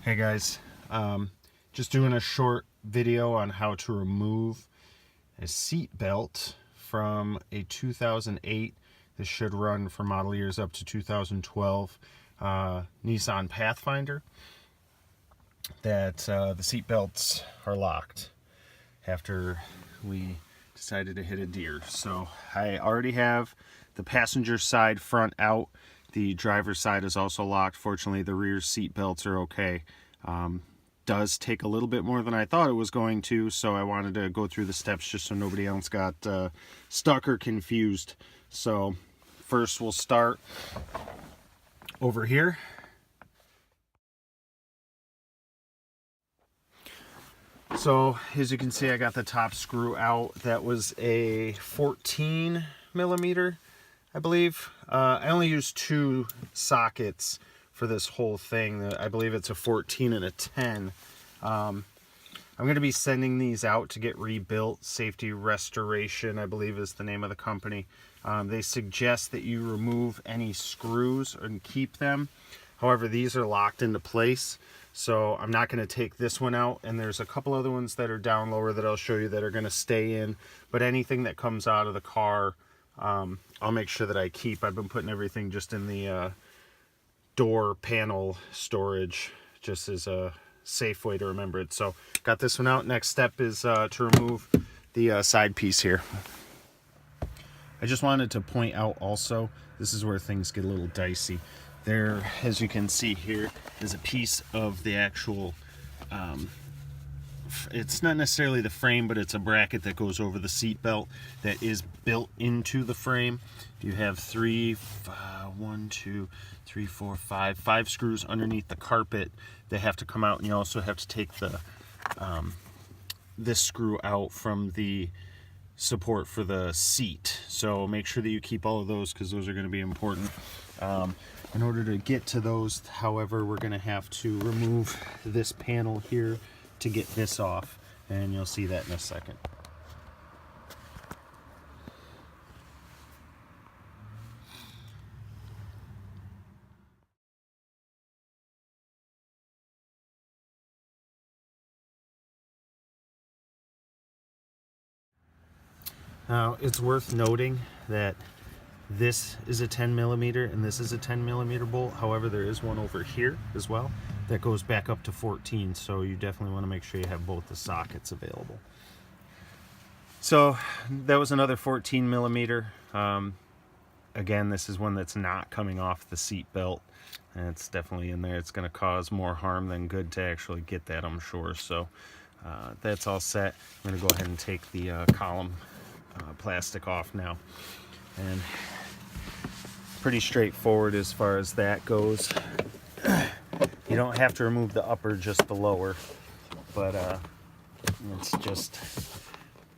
Hey guys, just doing a short video on how to remove a seat belt from a 2008. This should run for model years up to 2012 Nissan Pathfinder. That the seat belts are locked after we decided to hit a deer. So I already have the passenger side front out. The driver's side is also locked. Fortunately, the rear seat belts are okay. Does take a little bit more than I thought it was going to, so I wanted to go through the steps just so nobody else got stuck or confused. So first we'll start over here. So as you can see, I got the top screw out. That was a 14 millimeter, I believe. I only used two sockets for this whole thing. I believe it's a 14 and a 10. I'm going to be sending these out to get rebuilt. Safety Restoration, I believe, is the name of the company. They suggest that you remove any screws and keep them. However, these are locked into place, so I'm not going to take this one out. And there's a couple other ones that are down lower that I'll show you that are going to stay in. But anything that comes out of the car, I'll make sure that I keep. I've been putting everything just in the door panel storage, just as a safe way to remember it. So got this one out. Next step is to remove the side piece here. I just wanted to point out also, this is where things get a little dicey. There, as you can see here, is a piece of the actual it's not necessarily the frame, but it's a bracket that goes over the seat belt that is built into the frame. You have five screws underneath the carpet that have to come out, and you also have to take the this screw out from the support for the seat. So make sure that you keep all of those, because those are going to be important. In order to get to those, however, we're going to have to remove this panel here to get this off, and you'll see that in a second. Now, it's worth noting that this is a 10 millimeter and this is a 10 millimeter bolt. However, there is one over here as well that goes back up to 14, so you definitely want to make sure you have both the sockets available. So that was another 14 millimeter. Again, this is one that's not coming off the seat belt, and it's definitely in there. It's going to cause more harm than good to actually get that, I'm sure. So that's all set. I'm going to go ahead and take the column plastic off now, and pretty straightforward as far as that goes. You don't have to remove the upper, just the lower, but it's just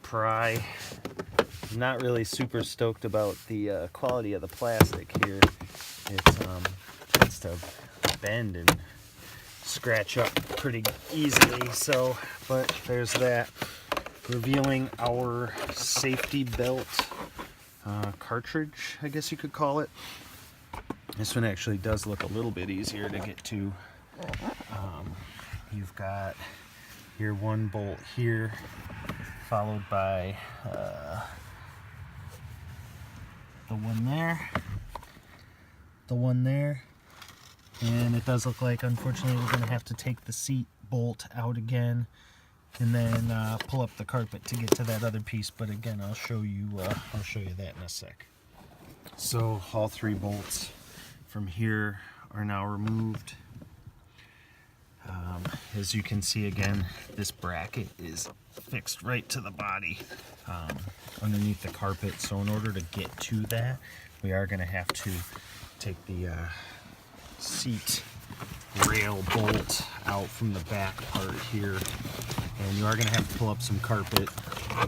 pry. I'm not really super stoked about the quality of the plastic here. It tends to bend and scratch up pretty easily, so, but there's that. Revealing our safety belt cartridge, I guess you could call it. This one actually does look a little bit easier to get to. You've got your one bolt here, followed by the one there, and it does look like, unfortunately, we're going to have to take the seat bolt out again and then pull up the carpet to get to that other piece. But again, I'll show you that in a sec. So all three bolts from here are now removed. As you can see, again, this bracket is fixed right to the body underneath the carpet. So in order to get to that, we are going to have to take the seat rail bolt out from the back part here, and you are going to have to pull up some carpet.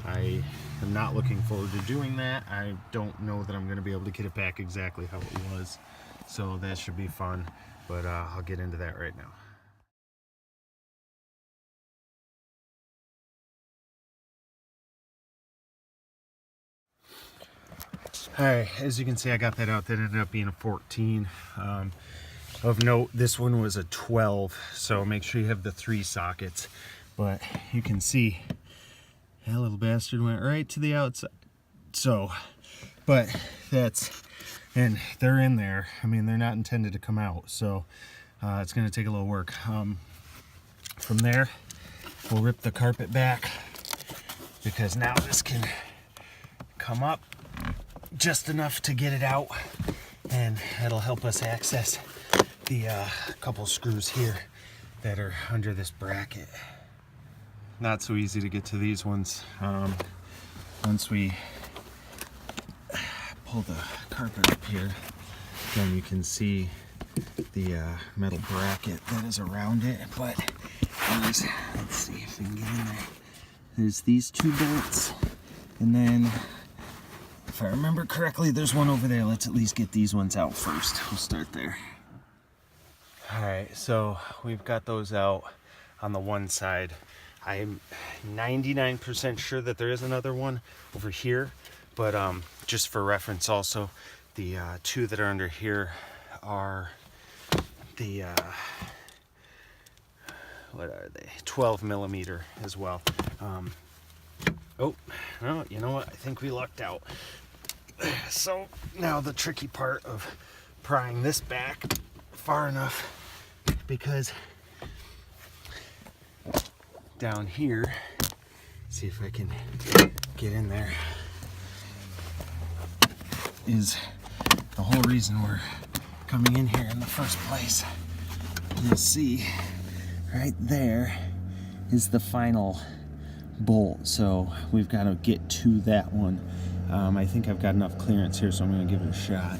I am not looking forward to doing that. I don't know that I'm going to be able to get it back exactly how it was, so that should be fun, but I'll get into that right now. Alright, as you can see, I got that out. That ended up being a 14. Of note, this one was a 12, so make sure you have the 3 sockets. But you can see that little bastard went right to the outside. So, but that's, and they're in there. I mean, they're not intended to come out, so it's going to take a little work. From there, we'll rip the carpet back, because now this can come up just enough to get it out, and it'll help us access the couple screws here that are under this bracket. Not so easy to get to these ones. Once we pull the carpet up here, then you can see the metal bracket that is around it. But let's see if we can get in there. There's these 2 bolts, and then if I remember correctly, there's one over there. Let's at least get these ones out first. We'll start there. Alright, so we've got those out on the one side. I'm 99% sure that there is another one over here, but just for reference also, the 2 that are under here are the, what are they? 12 millimeter as well. Oh, no, you know what? I think we lucked out. So now the tricky part of prying this back far enough, because down here, see if I can get in there, is the whole reason we're coming in here in the first place. You'll see right there is the final bolt, so we've got to get to that one. I think I've got enough clearance here, so I'm going to give it a shot.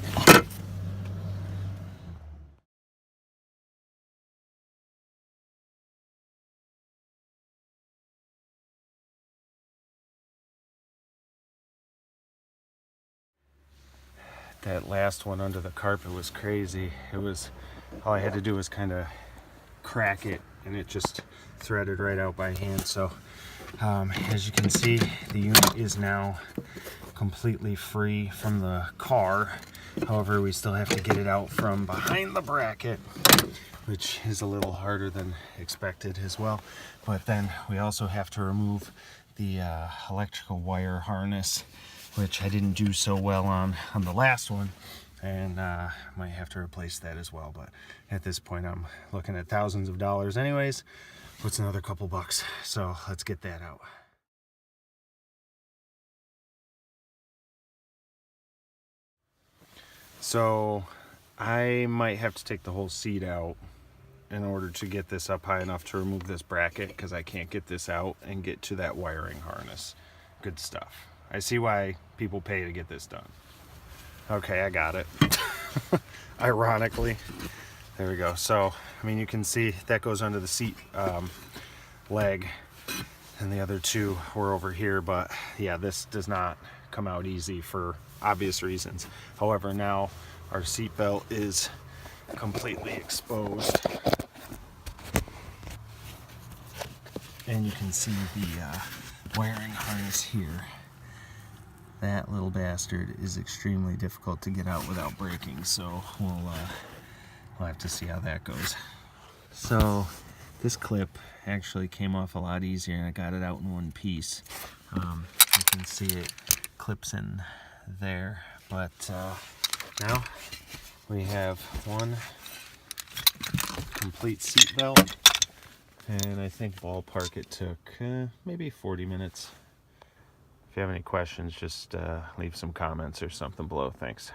That last one under the carpet was crazy. It was, all I had to do was kind of crack it, and it just threaded right out by hand. So as you can see, the unit is now completely free from the car. However, we still have to get it out from behind the bracket, which is a little harder than expected as well. But then we also have to remove the electrical wire harness, which I didn't do so well on the last one, and might have to replace that as well. But at this point, I'm looking at thousands of dollars anyways. What's another couple bucks? So let's get that out. So I might have to take the whole seat out in order to get this up high enough to remove this bracket, because I can't get this out and get to that wiring harness. Good stuff. I see why people pay to get this done. Okay, I got it. Ironically. There we go. So, I mean, you can see that goes under the seat leg, and the other 2 were over here. But yeah, this does not come out easy for obvious reasons. However, now our seat belt is completely exposed, and you can see the wiring harness here. That little bastard is extremely difficult to get out without breaking, so we'll have to see how that goes. So this clip actually came off a lot easier, and I got it out in one piece. You can see it clips in there, but now we have one complete seat belt, and I think ballpark it took maybe 40 minutes. If you have any questions, just leave some comments or something below. Thanks.